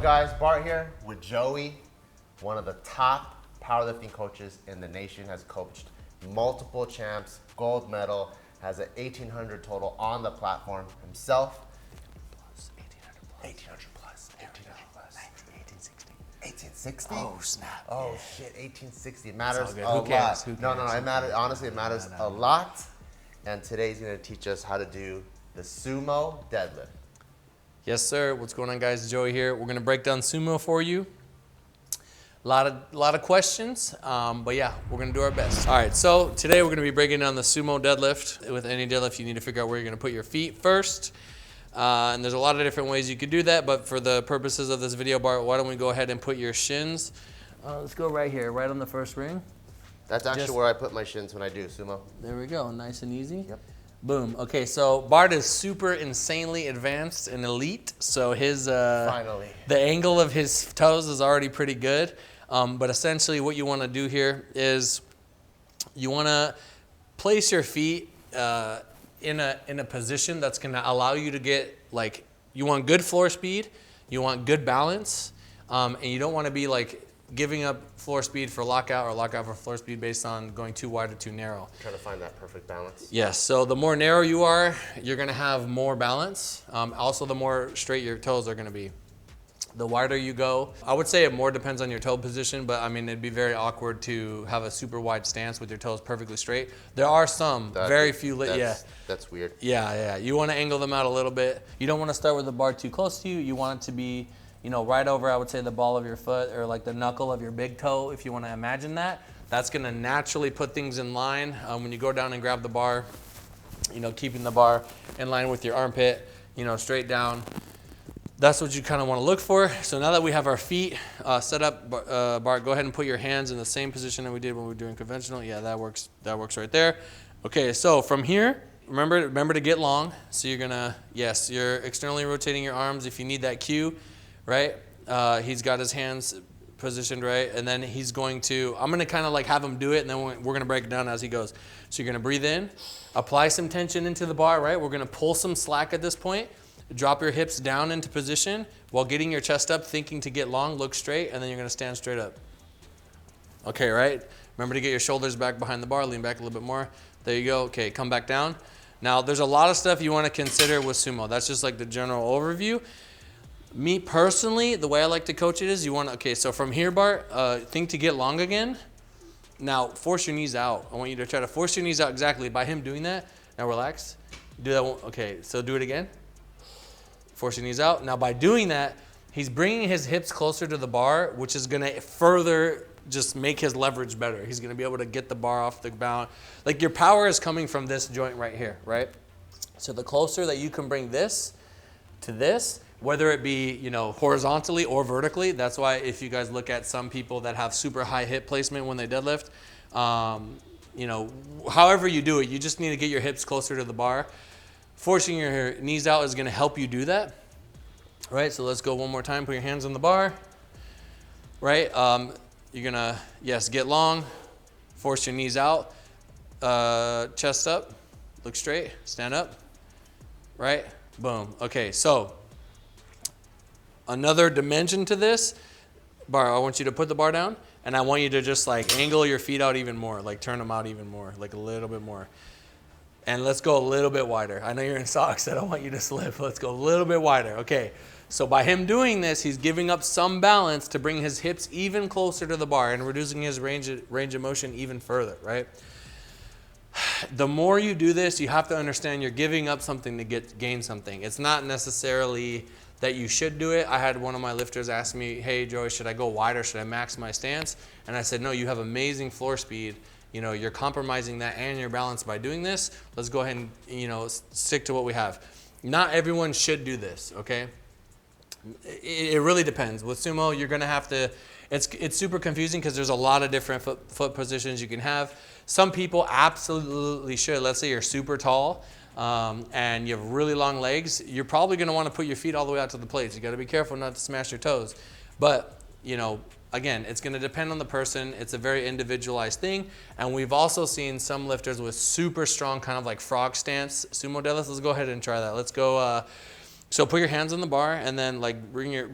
up, guys? Bart here with Joey, one of the top powerlifting coaches in the nation, has coached multiple champs, gold medal, has an 1,800 total on the platform himself. 1,800 plus. 1860? Oh, snap. Oh, shit, 1860. It matters a Who cares? lot. No, it matters. Honestly, it matters a lot. And today he's going to teach us how to do the Sumo Deadlift. Yes, sir. What's going on, guys? Joey here. We're going to break down sumo for you. A lot of questions, but yeah, we're going to do our best. All right, so today we're going to be breaking down the sumo deadlift. With any deadlift, you need to figure out where you're going to put your feet first. And there's a lot of different ways you could do that, but for the purposes of this video, Bart, why don't we go ahead and put your shins. Let's go right here, right on the first ring. That's actually where I put my shins when I do sumo. There we go, nice and easy. Yep. Boom. Okay, so Bart is super insanely advanced and elite, so his finally, the angle of his toes is already pretty good. But essentially what you want to do here is you want to place your feet in a position that's going to allow you to get, like, you want good floor speed, you want good balance, and you don't want to be like giving up floor speed for lockout or lockout for floor speed based on going too wide or too narrow. Trying to find that perfect balance. Yes, so the more narrow you are, you're going to have more balance. Also, the more straight your toes are going to be. The wider you go, I would say it more depends on your toe position, but I mean, it'd be very awkward to have a super wide stance with your toes perfectly straight. There are some, very few, That's weird. Yeah, you want to angle them out a little bit. You don't want to start with the bar too close to you. You want it to be, you know, right over, I would say, the ball of your foot or like the knuckle of your big toe, if you want to imagine that. That's going to naturally put things in line. When you go down and grab the bar, you know, keeping the bar in line with your armpit, you know, straight down. That's what you kind of want to look for. So now that we have our feet set up, Bart, go ahead and put your hands in the same position that we did when we were doing conventional. Yeah, that works right there. Okay, so from here, remember to get long. So you're gonna, yes, you're externally rotating your arms if you need that cue, right? He's got his hands positioned right, and then he's going to, I'm gonna kind of like have him do it, and then we're gonna break it down as he goes. So you're gonna breathe in, apply some tension into the bar, right? We're gonna pull some slack at this point. Drop your hips down into position while getting your chest up, thinking to get long, look straight, and then you're gonna stand straight up. Okay, right? Remember to get your shoulders back behind the bar, lean back a little bit more. There you go, okay, come back down. Now, there's a lot of stuff you wanna consider with sumo. That's just like the general overview. Me personally, the way I like to coach it is you wanna, okay, so from here, Bart, think to get long again. Now, force your knees out. I want you to try to force your knees out exactly. By him doing that, now relax. Do that one, okay, so do it again. Force your knees out. Now by doing that, he's bringing his hips closer to the bar, which is gonna further just make his leverage better. He's gonna be able to get the bar off the ground. Like, your power is coming from this joint right here, right? So the closer that you can bring this to this, whether it be, you know, horizontally or vertically, that's why if you guys look at some people that have super high hip placement when they deadlift, you know, however you do it, you just need to get your hips closer to the bar. Forcing your knees out is going to help you do that, right? So let's go one more time. Put your hands on the bar, right? You're going to, yes, get long, force your knees out, chest up, look straight, stand up, right? Boom. Okay, so another dimension to this, Bar, I want you to put the bar down, and I want you to just like angle your feet out even more, like turn them out even more, like a little bit more. And let's go a little bit wider. I know you're in socks, I don't want you to slip. Let's go a little bit wider. Okay, so by him doing this, he's giving up some balance to bring his hips even closer to the bar and reducing his range of motion even further, right? The more you do this, you have to understand you're giving up something to gain something. It's not necessarily that you should do it. I had one of my lifters ask me, hey, Joey, should I go wider? Should I max my stance? And I said, no, you have amazing floor speed. You know, you're compromising that and your balance by doing this. Let's go ahead and, you know, stick to what we have. Not everyone should do this, okay? It really depends. With sumo, you're gonna have to, it's super confusing because there's a lot of different foot positions you can have. Some people absolutely should. Let's say you're super tall and you have really long legs. You're probably gonna wanna put your feet all the way out to the plates. You gotta be careful not to smash your toes. But, you know, again, it's going to depend on the person. It's a very individualized thing. And we've also seen some lifters with super strong kind of like frog stance sumo deadlifts. Let's go ahead and try that. Let's go So put your hands on the bar and then like bring your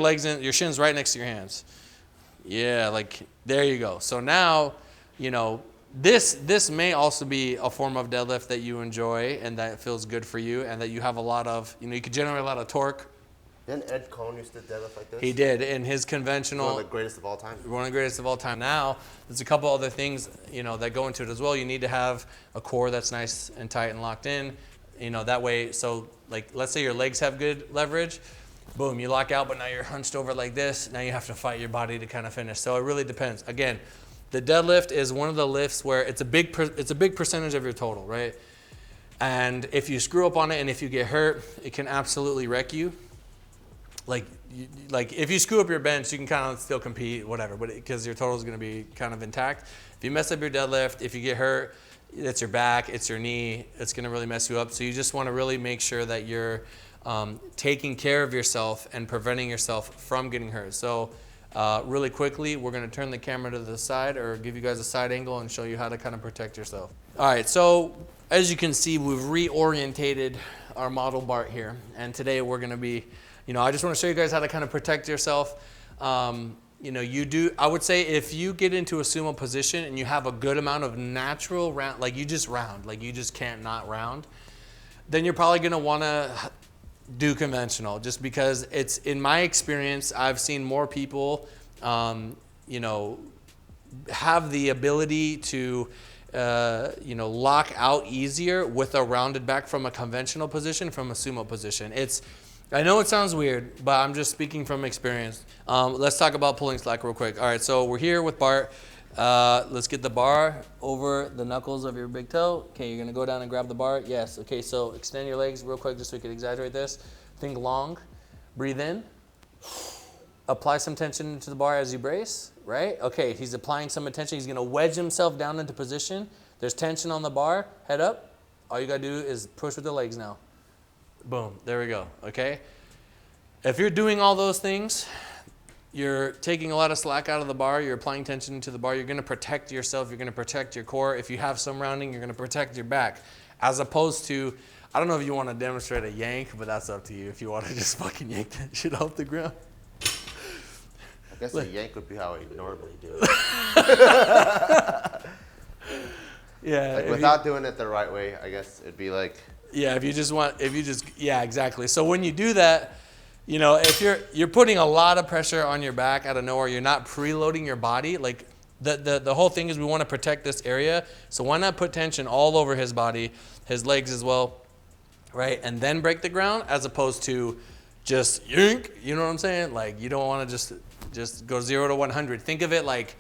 legs in, your shins right next to your hands. Yeah, like there you go. So now, you know, this may also be a form of deadlift that you enjoy and that feels good for you and that you have a lot of, you know, you could generate a lot of torque. Didn't Ed Cohn used to deadlift like this? He did in his conventional. One of the greatest of all time. One of the greatest of all time. Now, there's a couple other things, you know, that go into it as well. You need to have a core that's nice and tight and locked in, you know, that way. So like, let's say your legs have good leverage. Boom, you lock out, but now you're hunched over like this. Now you have to fight your body to kind of finish. So it really depends. Again, the deadlift is one of the lifts where it's a big percentage of your total, right? And if you screw up on it and if you get hurt, it can absolutely wreck you. Like if you screw up your bench, you can kind of still compete, whatever, but because your total is going to be kind of intact. If you mess up your deadlift, if you get hurt, it's your back, it's your knee, it's going to really mess you up. So you just want to really make sure that you're taking care of yourself and preventing yourself from getting hurt. So really quickly, we're going to turn the camera to the side or give you guys a side angle and show you how to kind of protect yourself. All right, so as you can see, we've reorientated our model Bart here. And today we're going to be, you know, I just want to show you guys how to kind of protect yourself. You know, I would say if you get into a sumo position and you have a good amount of natural round, like you just can't not round, then you're probably going to want to do conventional, just because it's, in my experience, I've seen more people, you know, have the ability to, you know, lock out easier with a rounded back from a conventional position, from a sumo position. I know it sounds weird, but I'm just speaking from experience. Let's talk about pulling slack real quick. All right, so we're here with Bart. Let's get the bar over the knuckles of your big toe. Okay, you're gonna go down and grab the bar. Yes, okay, so extend your legs real quick just so we can exaggerate this. Think long, breathe in. Apply some tension into the bar as you brace, right? Okay, he's applying some attention. He's gonna wedge himself down into position. There's tension on the bar, head up. All you gotta do is push with the legs now. Boom, there we go, okay? If you're doing all those things, you're taking a lot of slack out of the bar, you're applying tension to the bar, you're gonna protect yourself, you're gonna protect your core. If you have some rounding, you're gonna protect your back. As opposed to, I don't know if you wanna demonstrate a yank, but that's up to you. If you wanna just fucking yank that shit off the ground. I guess a yank would be how I normally do it. Yeah. Like without doing it the right way, I guess it'd be like. Yeah, yeah, exactly. So when you do that, you know, if you're putting a lot of pressure on your back out of nowhere, you're not preloading your body. Like the whole thing is we want to protect this area. So why not put tension all over his body, his legs as well, right? And then break the ground as opposed to just yank. You know what I'm saying? Like you don't want to just go 0 to 100. Think of it like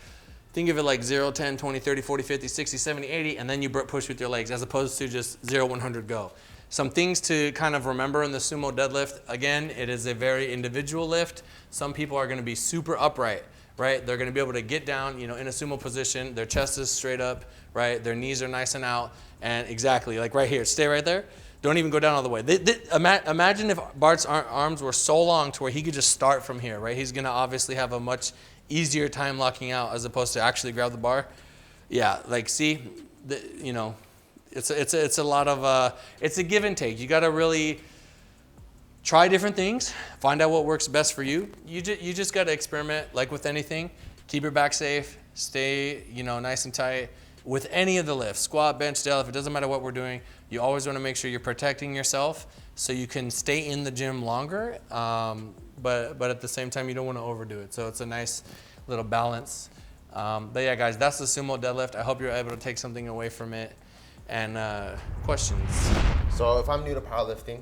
0, 10, 20, 30, 40, 50, 60, 70, 80, and then you push with your legs as opposed to just 0, 100, go. Some things to kind of remember in the sumo deadlift. Again, it is a very individual lift. Some people are going to be super upright, right? They're going to be able to get down, you know, in a sumo position. Their chest is straight up, right? Their knees are nice and out. And exactly, like right here, stay right there. Don't even go down all the way. Imagine if Bart's arms were so long to where he could just start from here, right? He's going to obviously have a much easier time locking out as opposed to actually grab the bar. Yeah, like see, you know, it's a lot of it's a give and take. You got to really try different things, find out what works best for you. You just got to experiment, like with anything. Keep your back safe, stay, you know, nice and tight with any of the lifts, squat, bench, deadlift. It doesn't matter what we're doing. You always want to make sure you're protecting yourself so you can stay in the gym longer. But at the same time, you don't want to overdo it. So it's a nice little balance. But yeah, guys, that's the sumo deadlift. I hope you're able to take something away from it. And questions? So if I'm new to powerlifting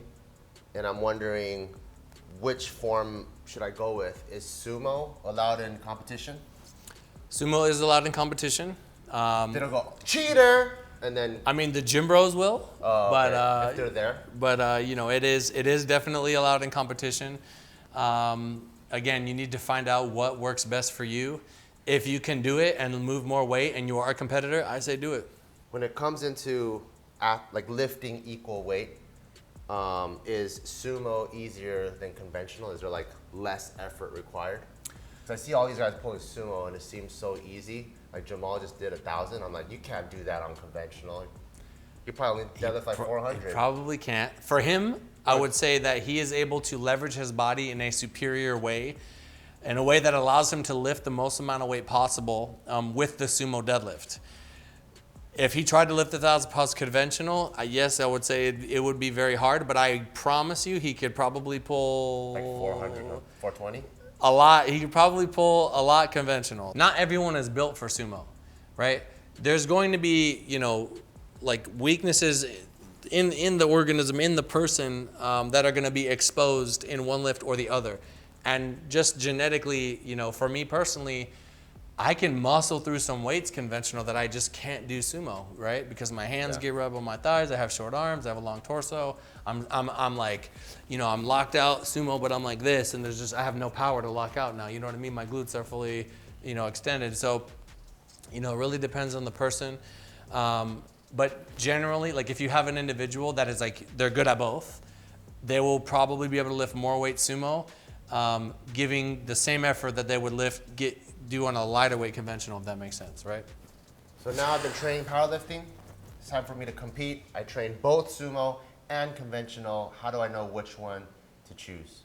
and I'm wondering which form should I go with, is sumo allowed in competition? Sumo is allowed in competition. They don't go, cheater! And then I mean, the gym bros will, but okay. If they're there. But you know, it is definitely allowed in competition. Again, you need to find out what works best for you. If you can do it and move more weight, and you are a competitor, I say do it. When it comes into like lifting equal weight, is sumo easier than conventional? Is there like less effort required? Because I see all these guys pulling sumo and it seems so easy. Like Jamal just did 1,000. I'm like, you can't do that on conventional. You probably deadlift like 400. Probably can't. For him, I would say that he is able to leverage his body in a superior way, in a way that allows him to lift the most amount of weight possible with the sumo deadlift. If he tried to lift 1,000 pounds conventional, yes, I would say it would be very hard, but I promise you he could probably pull... Like 400, 420? A lot. He could probably pull a lot conventional. Not everyone is built for sumo, right? There's going to be, you know, like weaknesses in the organism, in the person that are going to be exposed in one lift or the other. And just genetically, you know, for me personally, I can muscle through some weights conventional that I just can't do sumo, right? Because my hands get rubbed on my thighs. I have short arms. I have a long torso. I'm like, you know, I'm locked out sumo, but I'm like this, and I have no power to lock out now. You know what I mean? My glutes are fully, you know, extended. So, you know, it really depends on the person. But generally, like if you have an individual that is like, they're good at both, they will probably be able to lift more weight sumo, giving the same effort that they would do on a lighter weight conventional, if that makes sense, right? So now I've been training powerlifting. It's time for me to compete. I train both sumo and conventional. How do I know which one to choose?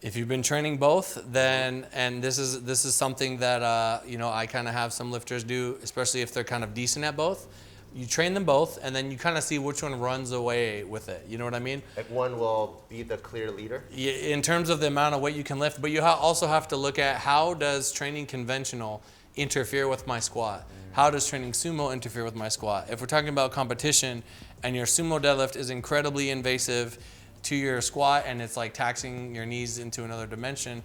If you've been training both, then, and this is something that you know, I kind of have some lifters do, especially if they're kind of decent at both. You train them both, and then you kind of see which one runs away with it. You know what I mean? Like one will be the clear leader? In terms of the amount of weight you can lift, but you also have to look at how does training conventional interfere with my squat? How does training sumo interfere with my squat? If we're talking about competition and your sumo deadlift is incredibly invasive to your squat and it's like taxing your knees into another dimension,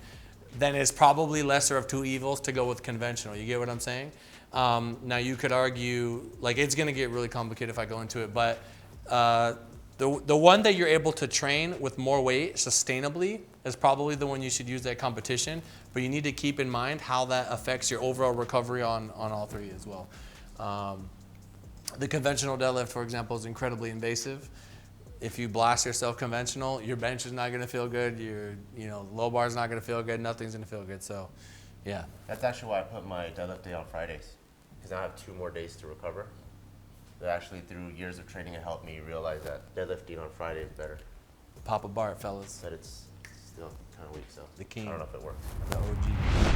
then it's probably lesser of two evils to go with conventional. You get what I'm saying? Now you could argue, like it's gonna get really complicated if I go into it, but the one that you're able to train with more weight sustainably is probably the one you should use at competition, but you need to keep in mind how that affects your overall recovery on all three as well. The conventional deadlift, for example, is incredibly invasive. If you blast yourself conventional, your bench is not gonna feel good, your low bar is not gonna feel good, nothing's gonna feel good, so yeah. That's actually why I put my deadlift day on Fridays, because now I have 2 more days to recover. But actually, through years of training, it helped me realize that deadlifting on Friday is better. Papa Bart, fellas. But it's still kind of weak, so The king. I don't know if it works. The OG.